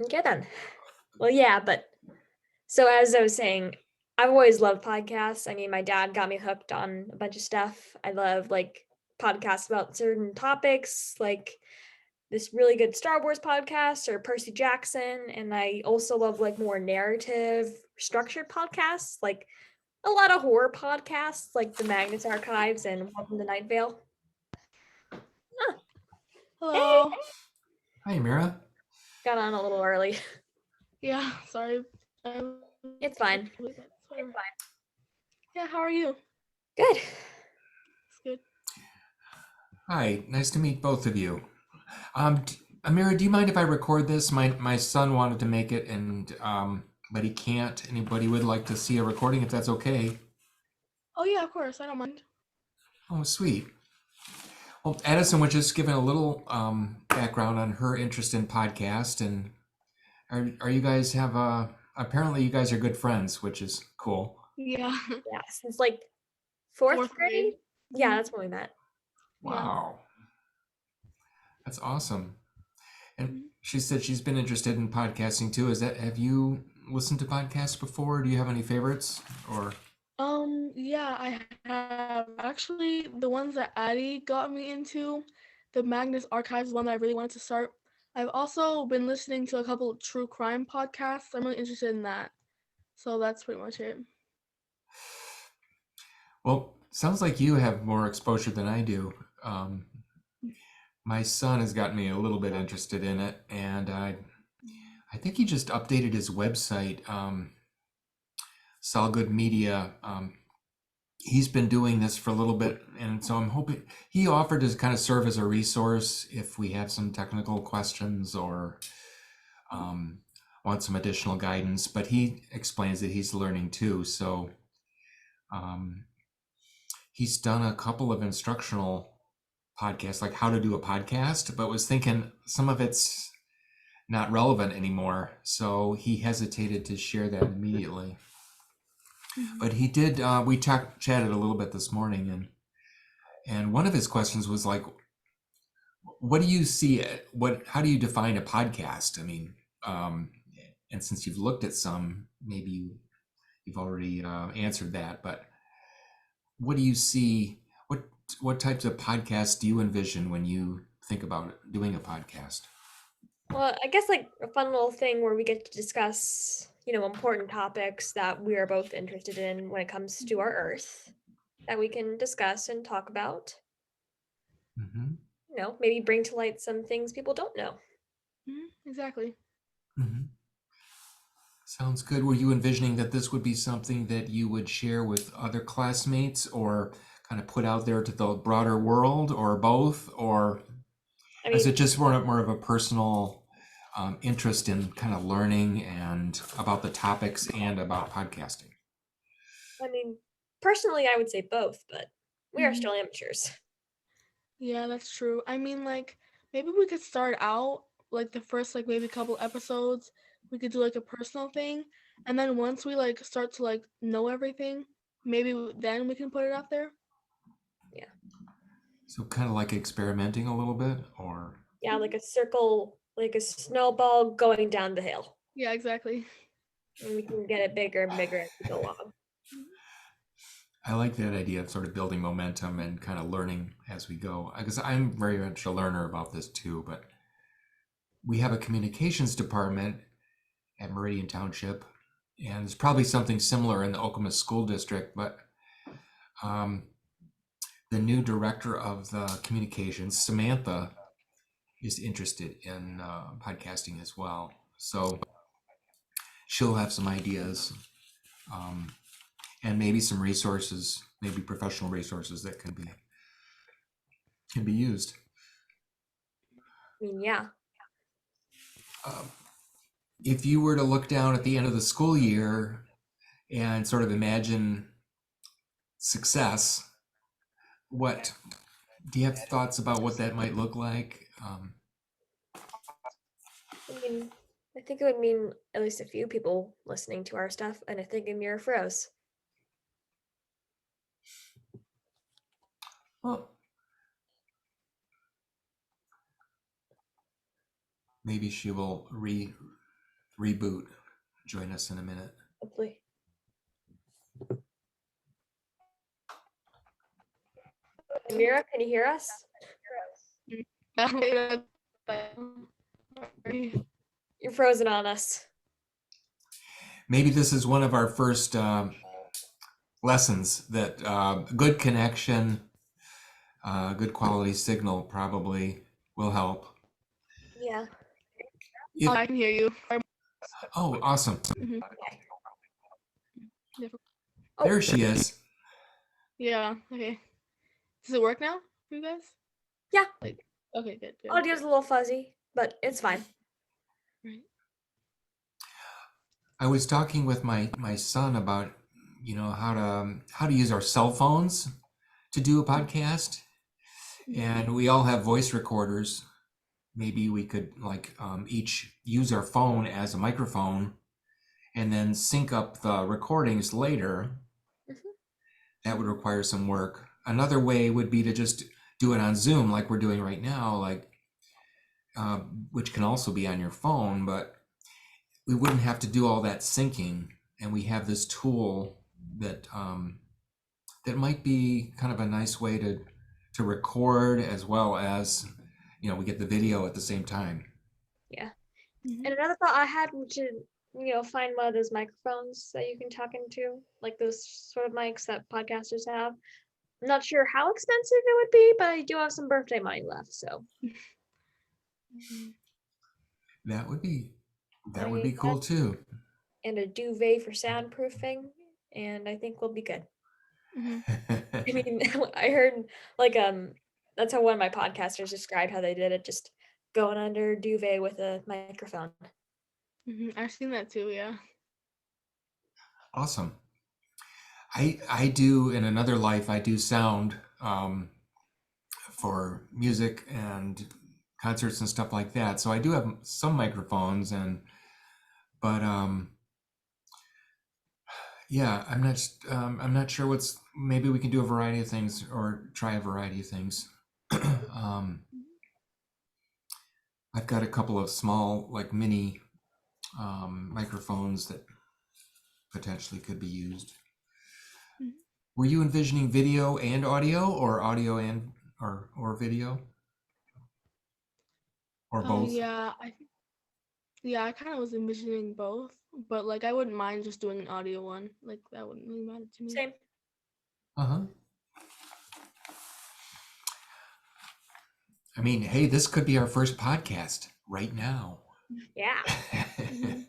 Okay then. Well, yeah, but so as I was saying, I've always loved podcasts. I mean, my dad got me hooked on a bunch of stuff. I love like podcasts about certain topics, like this really good Star Wars podcast or Percy Jackson. And I also love like more narrative structured podcasts, like a lot of horror podcasts like the Magnus Archives and Welcome to Night Vale. Huh. Hey, Hello. Hi, Mira. got on a little early. Yeah, sorry. I It's fine. whatever. Yeah, how are you? Good. It's good. Hi, nice to meet both of you. Amira, do you mind if I record this? My son wanted to make it, and but he can't. Anybody would like to see a recording if that's okay? Oh yeah, of course. I don't mind. Oh, sweet. Well, Addison was just giving a little background on her interest in podcast, and are you guys have apparently you guys are good friends, which is cool. Yeah. Yeah, since like fourth Fourth grade. grade. Yeah, that's when we met. Yeah. Wow, that's awesome. And Mhm. she said she's been interested in podcasting too. Have you listened to podcasts before? Do you have any favorites? Or Yeah, I have actually the ones that Addie got me into. The Magnus Archives is one that I really wanted to start. I've also been listening to a couple of true crime podcasts. I'm really interested in that. So that's pretty much it. well, sounds like you have more exposure than I do. Um, my son has got me a little bit interested in it, and I think he just updated his website. Saw Good Media. He's been doing this for a little bit, and so I'm hoping he offered to kind of serve as a resource if we have some technical questions or um, want some additional guidance. But he explains that he's learning too, so um, he's done a couple of instructional podcasts, like how to do a podcast, but was thinking some of it's not relevant anymore, so he hesitated to share that immediately. Mhm. But he did. We chatted a little bit this morning, and one of his questions was like, "What do you see? What? How do you define a podcast?" I mean, um, and since you've looked at some, maybe you've already answered that. But what do you see? What types of podcasts do you envision when you think about doing a podcast? Well, I guess like a fun little thing where we get to discuss, important topics that we are both interested in when it comes to our Earth that we can discuss and talk about. Hmm. Maybe bring to light some things people don't know. Exactly. Hmm. Sounds good. Were you envisioning that this would be something that you would share with other classmates or kind of put out there to the broader world or both? Or I is mean, it just more of a personal interest in kind of learning and about the topics and about podcasting? I mean, personally, I would say both, but we are Mhm. still amateurs. Yeah, that's true. I mean, like, maybe we could start out, like, the first, like, maybe couple episodes, we could do, like, a personal thing, and then once we, like, start to, like, know everything, maybe then we can put it out there. Yeah, So kind of like experimenting a little bit, or yeah, like Mhm. a circle, like a snowball going down the hill, Yeah, exactly. and we can get it bigger and bigger as we go along. Mhm. I like that idea of sort of building momentum and kind of learning as we go. Because I'm very much a learner about this too, but we have a communications department at Meridian Township, and it's probably something similar in the Okemos School District, but um, the new director of the communications, Samantha, is interested in podcasting as well. So she'll have some ideas um, and maybe some resources, maybe professional resources that can be used. I mean, yeah. Um, if you were to look down at the end of the school year and sort of imagine success, what do you have thoughts about what that might look like? I mean, I think it would mean at least a few people listening to our stuff, and I think a mirror froze. Well, maybe she will reboot. Join us in a minute. Hopefully. Amira, can you hear us? You're frozen on us. Maybe this is one of our first lessons that good connection, good quality signal probably will help. Yeah. I can hear you. Oh, awesome. Mhm. Oh. There she is. Yeah, okay. Does it work now for you guys? Yeah. Okay, good. Audio's a little fuzzy, but it's fine. Right. I was talking with my son about, how to use our cell phones to do a podcast, and we all have voice recorders. Maybe we could each use our phone as a microphone and then sync up the recordings later. Mhm. That would require some work. Another way would be to just do it on Zoom like we're doing right now, which can also be on your phone, but we wouldn't have to do all that syncing. And we have this tool that that might be kind of a nice way to record, as well as we get the video at the same time. Yeah. Mhm. And another thought I had, which is, find one of those microphones that you can talk into, like those sort of mics that podcasters have. I'm not sure how expensive it would be, but I do have some birthday money left, so. Mhm. That would be I need cool too. and a duvet for soundproofing, and I think we'll be good. Mhm. I mean, I heard that's how one of my podcasters described how they did it, just going under a duvet with a microphone. Mhm. I've seen that too, yeah. Awesome. I do, in another life, I do sound for music and concerts and stuff like that. So I do have some microphones, but yeah, I'm not sure maybe we can do a variety of things or try a variety of things. I've got a couple of small, like mini microphones that potentially could be used. Mhm. Were you envisioning video and audio and or video, or both? Yeah, I kind of was envisioning both, but like I wouldn't mind just doing an audio one. Like that wouldn't really matter to me. Same. Uh-huh. I mean, hey, this could be our first podcast right now. Yeah. Mhm.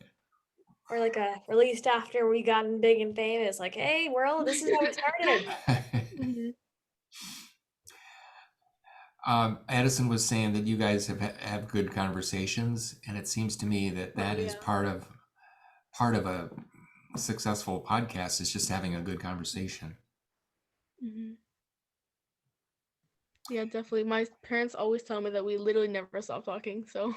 Or like a released after we gotten big and famous, like, hey, world, this is how we started. Mhm. Addison was saying that you guys have good conversations, and it seems to me that is Yeah. part of a successful podcast is just having a good conversation. Mhm. Yeah, definitely. My parents always tell me that we literally never stop talking. So.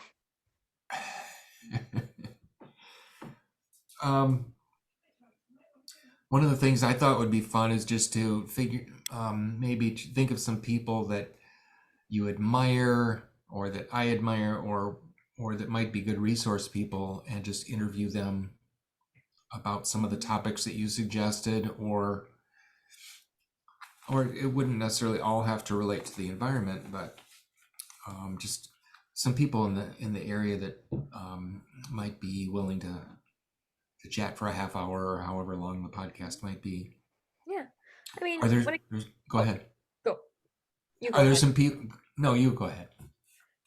One of the things I thought would be fun is just to maybe to think of some people that you admire, or that I admire, or that might be good resource people, and just interview them about some of the topics that you suggested, or it wouldn't necessarily all have to relate to the environment, but just some people in the area that might be willing to chat for a half hour or however long the podcast might be. Yeah. I mean, Are go ahead. Go. You go Are there ahead. some people? No, you go ahead.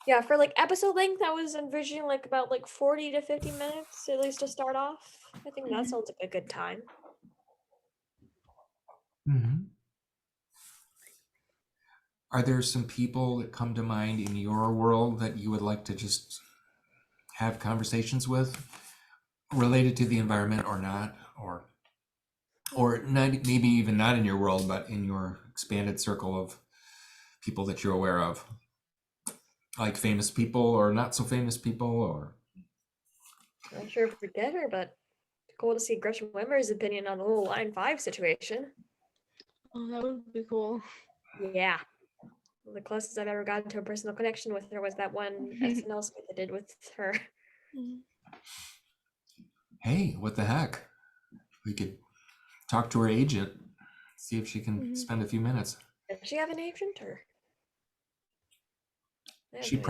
Yeah, for like episode length, I was envisioning like about like 40 to 50 minutes at least to start off. I think that Mhm. sounds like a good time. Mm-hmm. Are there some people that come to mind in your world that you would like to just have conversations with, related to the environment or not, or not, maybe even not in your world, but in your expanded circle of people that you're aware of, like famous people or not so famous people, or I'm not sure if we did her, but cool to see Gretchen Wimmer's opinion on the whole Line 5 situation. Oh, that would be cool. Yeah. The closest I've ever gotten to a personal connection with her was that one SNL skit I did with her. Mhm. hey, what the heck? We could talk to her agent, see if she can Mhm. spend a few minutes. Does she have an agent or? I have She no idea.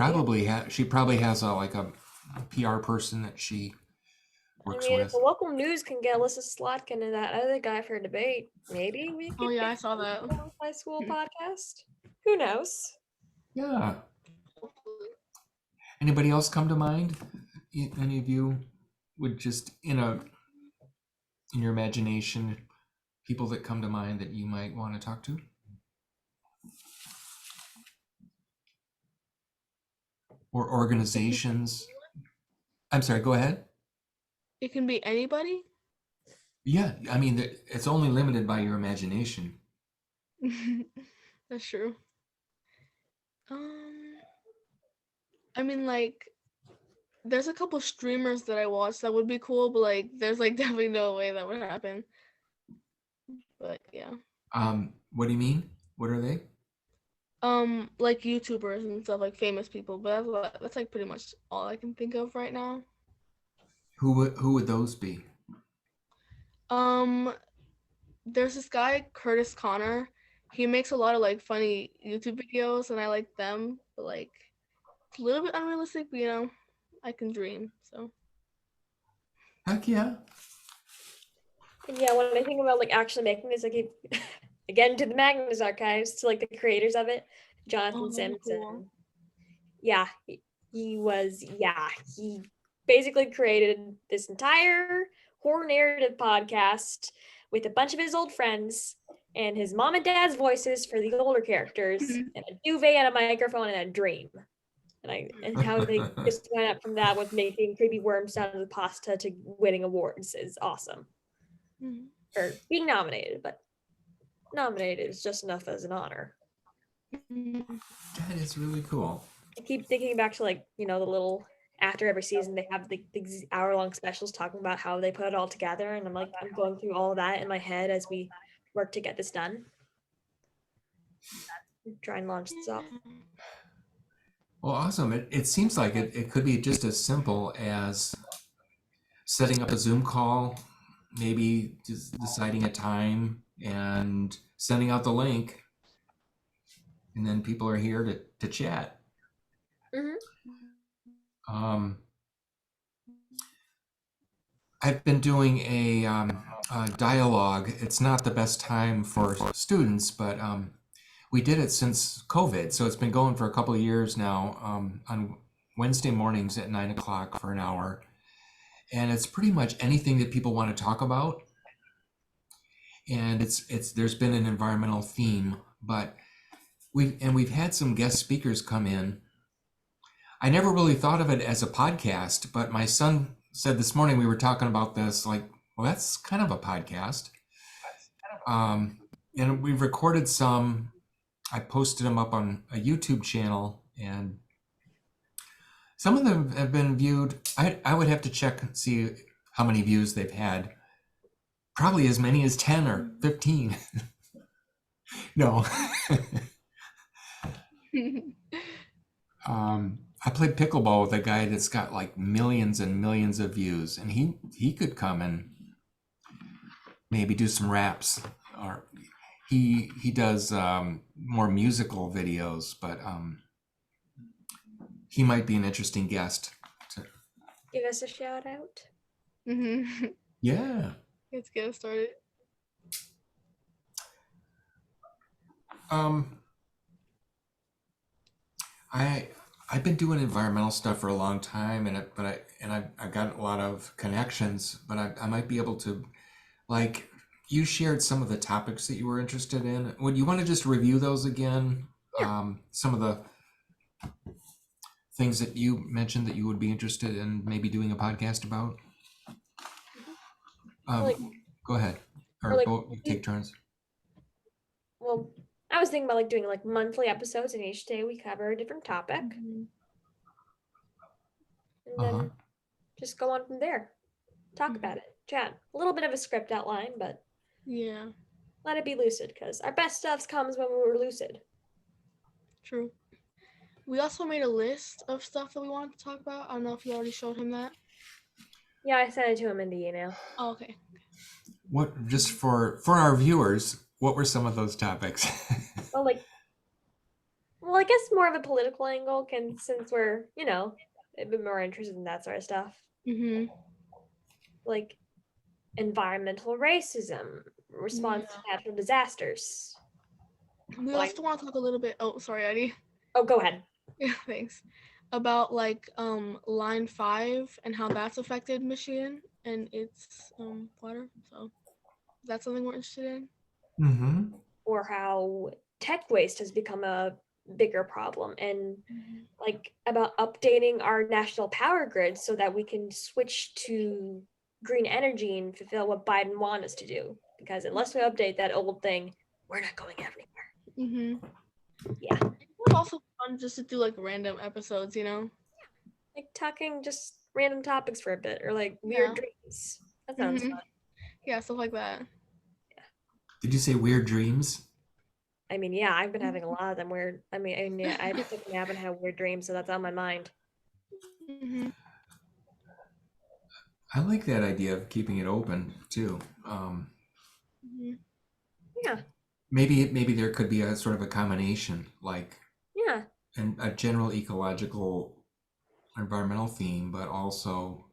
probably has a PR person that she I works mean, if the with. local news can get Alyssa Slotkin and that other guy for a debate, maybe we Oh could yeah, get I saw that. a high school podcast. Who knows? Yeah. Anybody else come to mind? Any of you would just in your imagination, people that come to mind that you might want to talk to? Or organizations? I'm sorry, go ahead. It can be anybody. Yeah, I mean, it's only limited by your imagination. That's true. Um, I mean, like, there's a couple streamers that I watch that would be cool, but like, there's like definitely no way that would happen. But yeah. What do you mean? What are they? Like YouTubers and stuff, like famous people. But that's like pretty much all I can think of right now. Who would those be? Um, there's this guy Curtis Connor. He makes a lot of like funny YouTube videos, and I like them. But like, it's a little bit unrealistic, but I can dream. So. Heck yeah. And yeah, when I think about like actually making this, I keep again to the Magnus archives to like the creators of it, Oh, Jonathan that'd be Simpson. cool. Yeah, he basically created this entire horror narrative podcast with a bunch of his old friends and his mom and dad's voices for the older characters and a duvet and a microphone and a dream. And how they just went up from that with making creepy worms out of the pasta to winning awards is awesome. Mhm. Or being nominated, but nominated is just enough as an honor. Mhm. That is really cool. I keep thinking back to like, the little after every season they have these hour-long specials talking about how they put it all together, and I'm going through all of that in my head as we work to get this done. Try and launch this off. Well, awesome. It seems like it could be just as simple as setting up a Zoom call, maybe just deciding a time and sending out the link, and then people are here to chat. Mm-hmm. Um, I've been doing a dialogue. It's not the best time for students, but we did it since COVID, so it's been going for a couple of years now. On Wednesday mornings at 9 o'clock for an hour, and it's pretty much anything that people want to talk about. And it's there's been an environmental theme, but we've had some guest speakers come in. I never really thought of it as a podcast, but my son said this morning we were talking about this, like, well, that's kind of a podcast. And we've recorded some. I posted them up on a YouTube channel, and some of them have been viewed. I would have to check and see how many views they've had. Probably as many as 10 or 15. No. I played pickleball with a guy that's got like millions and millions of views, and he could come and maybe do some raps, or he does more musical videos, but he might be an interesting guest. Give us a shout out. Mhm. Yeah. Let's get started. Um, I've been doing environmental stuff for a long time, I've got a lot of connections, but I might be able to, like, you shared some of the topics that you were interested in. Would you want to just review those again? Yeah. Some of the things that you mentioned that you would be interested in maybe doing a podcast about? Like, Go ahead, or or like, both, you take turns. well, I was thinking about like doing like monthly episodes, and each day we cover a different topic, Mhm. and Uh-huh. then just go on from there. Talk about it, chat. A little bit of a script outline, but Yeah, let it be lucid, because our best stuff comes when we're lucid. true. We also made a list of stuff that we wanted to talk about. I don't know if you already showed him that. Yeah, I sent it to him in the email. Oh, okay. What, just for our viewers, what were some of those topics? Well, I guess more of a political angle, since we're, a bit more interested in that sort of stuff. Mhm. Like environmental racism, response to natural disasters. We Like, also want to talk a little bit. Oh, sorry, Eddie. oh, go ahead. Yeah, thanks. About like line 5 and how that's affected Michigan and its water. So that's something we're interested in. Mm-hmm. Or how tech waste has become a bigger problem, and like about updating our national power grid so that we can switch to green energy and fulfill what Biden wants us to do. Because unless we update that old thing, we're not going anywhere. Yeah. It's also fun just to do like random episodes, you know? Like talking just random topics for a bit, or like Yeah. weird dreams. That sounds fun. Yeah, stuff like that. Did you say weird dreams? I mean, yeah, I've been having a lot of them weird. Yeah, I took a nap and had weird dreams, so that's on my mind. I like that idea of keeping it open too. Yeah. Maybe there could be a sort of a combination, like Yeah. a general ecological environmental theme, but also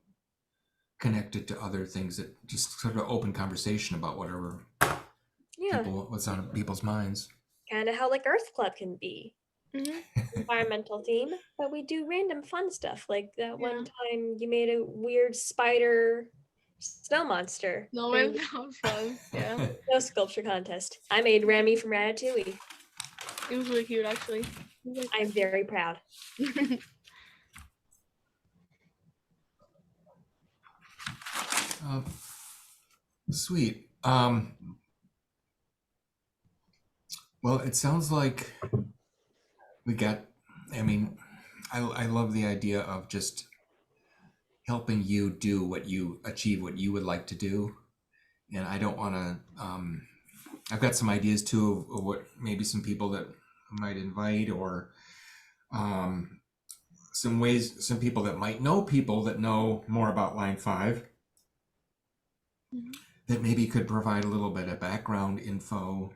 connected to other things that just sort of open conversation about whatever Yeah. what's on people's minds. Kind of how like Earth Club can be. Environmental theme, but we do random fun stuff. Like that one time you made a weird spider snow monster. No, man, that was fun. Yeah. No sculpture contest. I made Remy from Ratatouille. It was really cute, actually. I'm very proud. Sweet. Well, it sounds like we got, I mean, I love the idea of just helping you do achieve what you would like to do. And I don't want to, I've got some ideas too of what maybe some people that I might invite, or some people that might know people that know more about Line 5 that maybe could provide a little bit of background info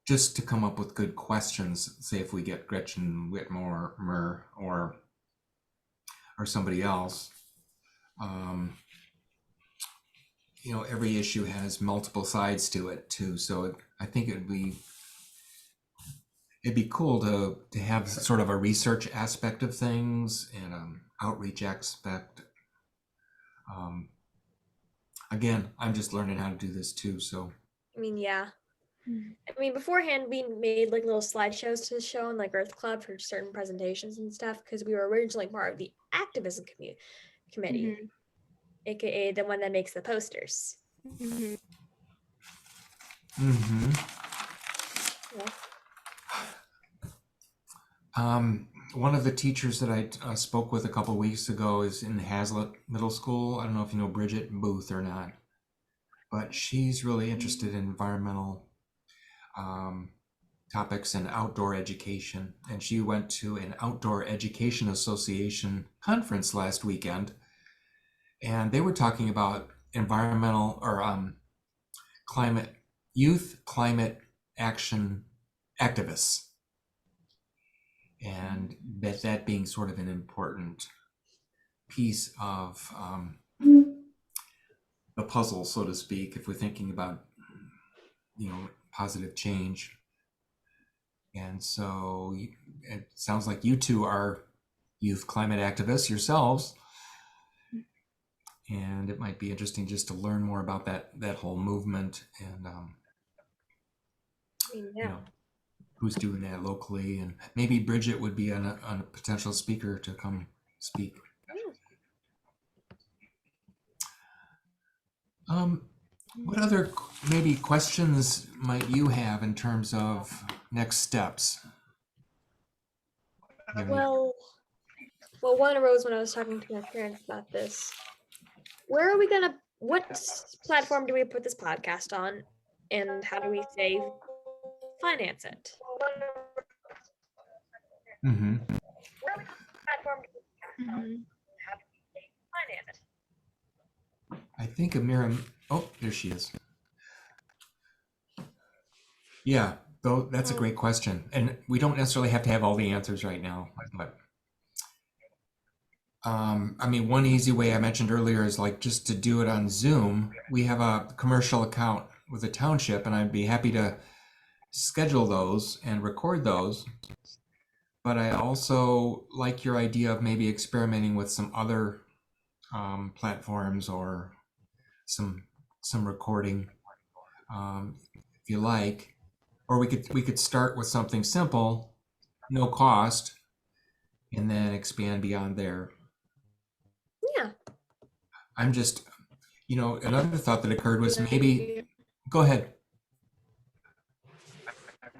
just to come up with good questions. Say if we get Gretchen Whitmore or somebody else. Every issue has multiple sides to it too. So I think it'd be cool to have sort of a research aspect of things and outreach aspect. Again, I'm just learning how to do this too. So I mean, yeah. Beforehand we made like little slideshows to show on like Earth Club for certain presentations and stuff, because we were originally part of the activism committee, aka the one that makes the posters. One of the teachers that I spoke with a couple weeks ago is in Hazlitt Middle School. I don't know if you know Bridget Booth or not, but she's really interested in environmental topics and outdoor education. And she went to an Outdoor Education Association conference last weekend, and they were talking about environmental or climate action activists, and that being sort of an important piece of the puzzle, so to speak, if we're thinking about positive change. And so it sounds like you two are youth climate activists yourselves, and it might be interesting just to learn more about that whole movement and who's doing that locally, and maybe Bridget would be on a potential speaker to come speak. What other maybe questions might you have in terms of next steps? Well, one arose when I was talking to my parents about this. What platform do we put this podcast on, and how do we finance it? think Amira, oh, there she is. Yeah, though that's a great question. And we don't necessarily have to have all the answers right now, but I mean, one easy way I mentioned earlier is like just to do it on Zoom. We have a commercial account with the township, and I'd be happy to schedule those and record those. But I also like your idea of maybe experimenting with some other platforms or some recording, if you like. Or we could start with something simple, no cost, and then expand beyond there. Yeah. I'm just, another thought that occurred was maybe, go ahead.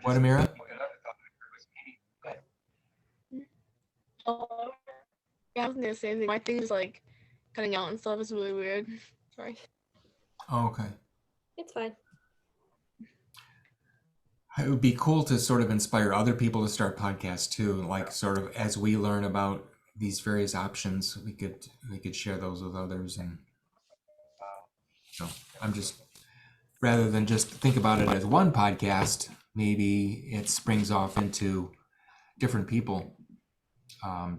What, Amira? Yeah, I was gonna say anything. My thing is like cutting out and stuff. It's really weird. Sorry. Oh, okay. It's fine. It would be cool to sort of inspire other people to start podcasts too. Like sort of as we learn about these various options, we could share those with others. And I'm just, rather than just think about it as one podcast, maybe it springs off into different people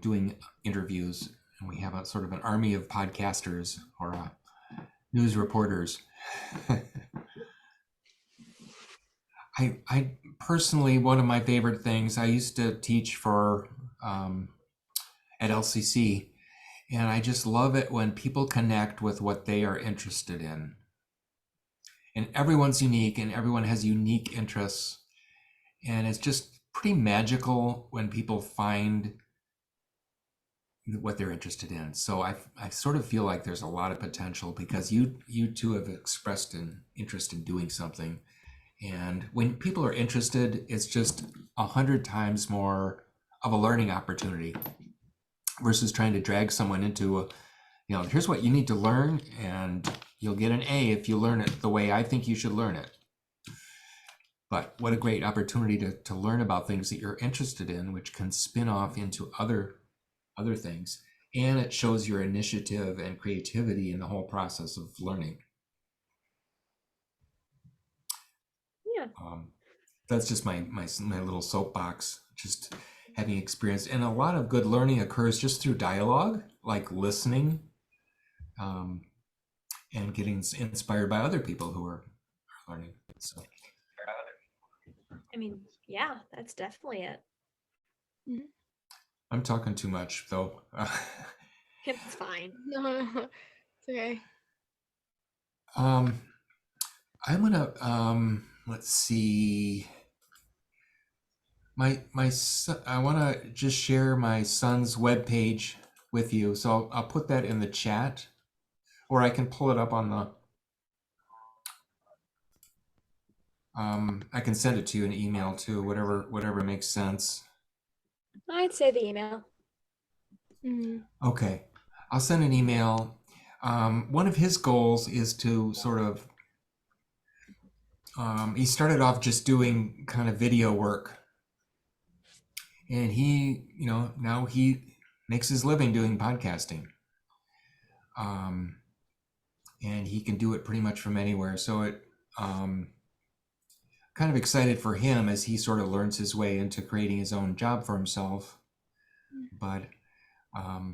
doing interviews, and we have a sort of an army of podcasters or news reporters. I personally, one of my favorite things, I used to teach for at LCC, and I just love it when people connect with what they are interested in. And everyone's unique and everyone has unique interests. And it's just pretty magical when people find what they're interested in. So I sort of feel like there's a lot of potential because you two have expressed an interest in doing something. And when people are interested, it's just 100 times more of a learning opportunity versus trying to drag someone into here's what you need to learn, and you'll get an A if you learn it the way I think you should learn it. But what a great opportunity to learn about things that you're interested in, which can spin off into other things. And it shows your initiative and creativity in the whole process of learning. Yeah. That's just my little soapbox, just having experienced. And a lot of good learning occurs just through dialogue, like listening, and getting inspired by other people who are learning. So, I mean, yeah, that's definitely it. Mm-hmm. I'm talking too much, though. It's fine. No, it's okay. I'm gonna let's see. My son, I want to just share my son's webpage with you, so I'll put that in the chat, or I can pull it up on the. I can send it to you in email too, whatever makes sense. I'd say the email. Mm-hmm. Okay, I'll send an email. One of his goals is to sort of. He started off just doing kind of video work, and he, now he makes his living doing podcasting. And he can do it pretty much from anywhere. So it, kind of excited for him as he sort of learns his way into creating his own job for himself. But I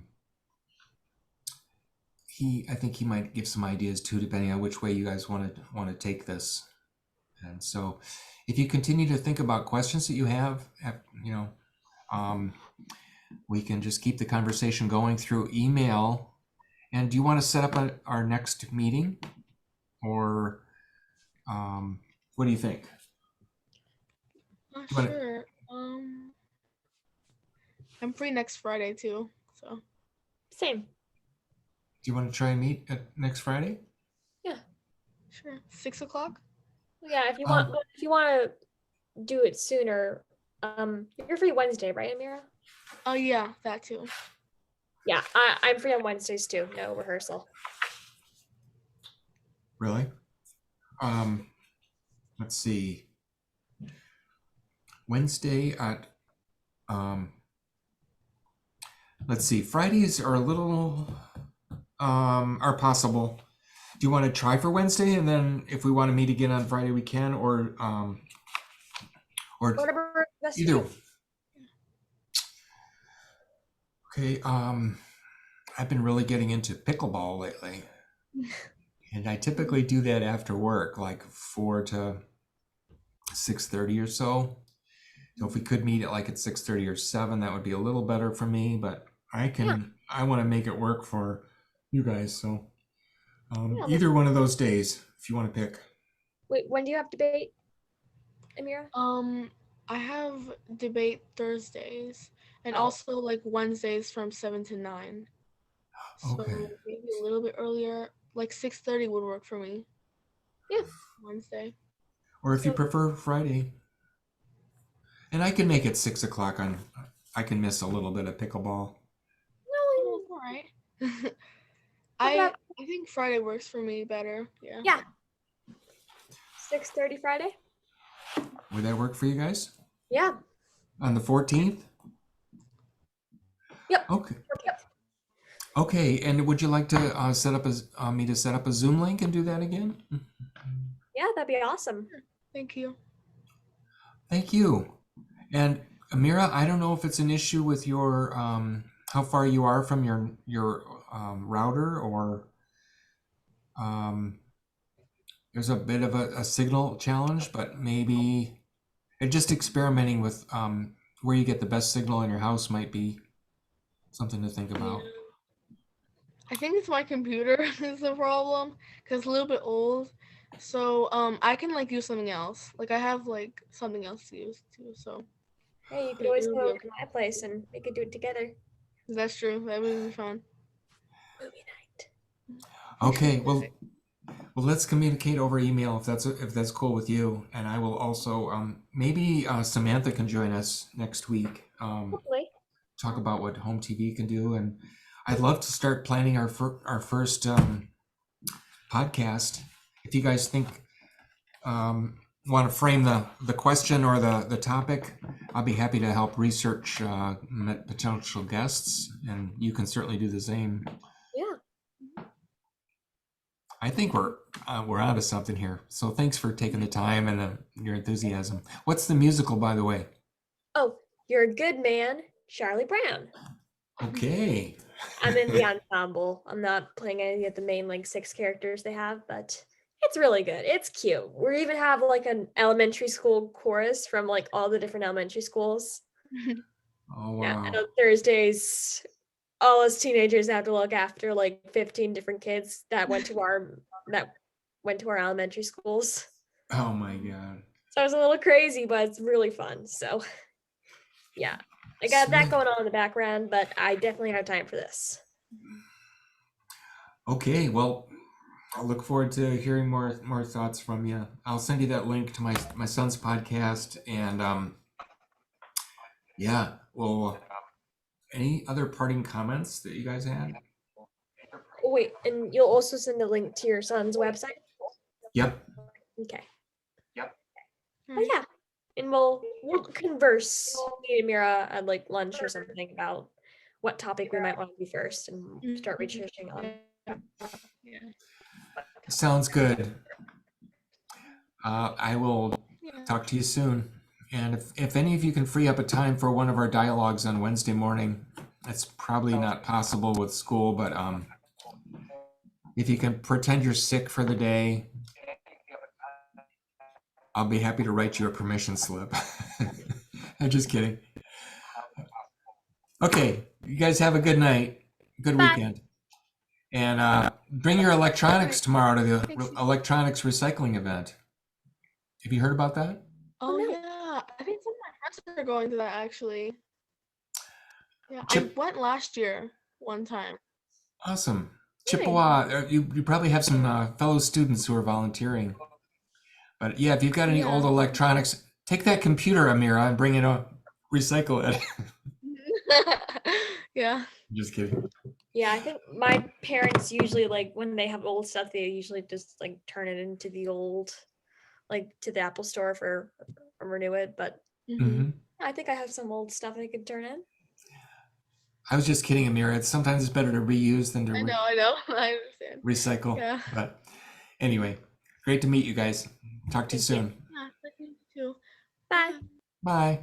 think he might give some ideas too, depending on which way you guys want to take this. And so, if you continue to think about questions that you have, we can just keep the conversation going through email. And do you want to set up our next meeting, or what do you think? Sure. I'm free next Friday too. So. Same. Do you want to try and meet next Friday? Yeah. Sure. 6 o'clock. Yeah, if you want to do it sooner, you're free Wednesday, right, Amira? Oh yeah, that too. Yeah, I'm free on Wednesdays too. No rehearsal. Really? Let's see. Wednesday at let's see. Fridays are a little are possible. Do you want to try for Wednesday, and then if we want to meet again on Friday, we can, or Whatever best for either. you. Okay. I've been really getting into pickleball lately, and I typically do that after work, like 4 to 6:30 or so. So if we could meet at 6:30 or 7, that would be a little better for me. But Yeah. I want to make it work for you guys. So Yeah, either one of those days, if you want to pick. Wait, when do you have debate, Amira? I have debate Thursdays and Oh. also like Wednesdays from 7 to 9. So Okay. maybe a little bit earlier, like 6:30 would work for me. Yeah. Wednesday. Or if you So- prefer Friday. And I can make it 6 o'clock I can miss a little bit of pickleball. Oh, all right. How about- I think Friday works for me better. Yeah. Yeah. 6:30 Friday? Would that work for you guys? Yeah. On the 14th? Yep. Okay. Yep. Okay, and would you like to set up me to set up a Zoom link and do that again? Yeah, that'd be awesome. Thank you. Thank you. And Amira, I don't know if it's an issue with your how far you are from your router, or there's a bit of a signal challenge, but maybe just experimenting with where you get the best signal in your house might be something to think about. Yeah. I think it's my computer is the problem because it's a little bit old. So I can like use something else. Like I have like something else to use too. So Hey, you could always it'll go be over okay. to my place and we could do it together. That's true. That would be fun. Movie night. Okay, well, let's communicate over email if that's cool with you, and I will also maybe Samantha can join us next week. Hopefully. Talk about what home TV can do, and I'd love to start planning our first podcast. If you guys think want to frame the question or the topic, I'll be happy to help research potential guests, and you can certainly do the same. Yeah. I think we're onto something here. So thanks for taking the time and your enthusiasm. What's the musical, by the way? Oh, You're a Good Man, Charlie Brown. Okay. I'm in the ensemble. I'm not playing any of the main 6 characters they have, but it's really good. It's cute. We even have an elementary school chorus from all the different elementary schools. Oh wow. Yeah, and on Thursdays, all us teenagers have to look after 15 different kids that went to our elementary schools. Oh my God. So it's a little crazy, but it's really fun. So yeah, I got that Sweet. going on in the background, but I definitely have time for this. Okay, well, I'll look forward to hearing more thoughts from you. I'll send you that link to my son's podcast, and yeah. Well, any other parting comments that you guys had? Oh, wait, and you'll also send a link to your son's website? Yep. Okay. Hmm. But yeah, and we'll converse, me and Mira, at lunch or something about what topic we might want to do first and start researching on. Yeah. Sounds good. I will Yeah. talk to you soon. And if any of you can free up a time for one of our dialogues on Wednesday morning, it's probably not possible with school, but if you can pretend you're sick for the day, I'll be happy to write you a permission slip. I'm just kidding. Okay, you guys have a good night, good Bye. weekend. And bring your electronics tomorrow to the Thanks. electronics recycling event. Have you heard about that? Oh no. yeah, I think some of my friends are going to that actually. Yeah, Chip- I went last year one time. Awesome. Nice. Chippewa, you probably have some fellow students who are volunteering. But yeah, if you've got any old Yeah. electronics, take that computer, Amira, and bring it up, recycle it. Yeah. Just kidding. Yeah, I think my parents usually when they have old stuff, they usually just turn it into the old, to the Apple store for or renew it. But Mhm. hmm I think I have some old stuff I could turn in. I was just kidding, Amira. Sometimes it's better to reuse than to I know, I understand. recycle. Yeah. But anyway, great to meet you guys. Talk to you Thank you. soon. Yeah, I think too. Bye. Bye.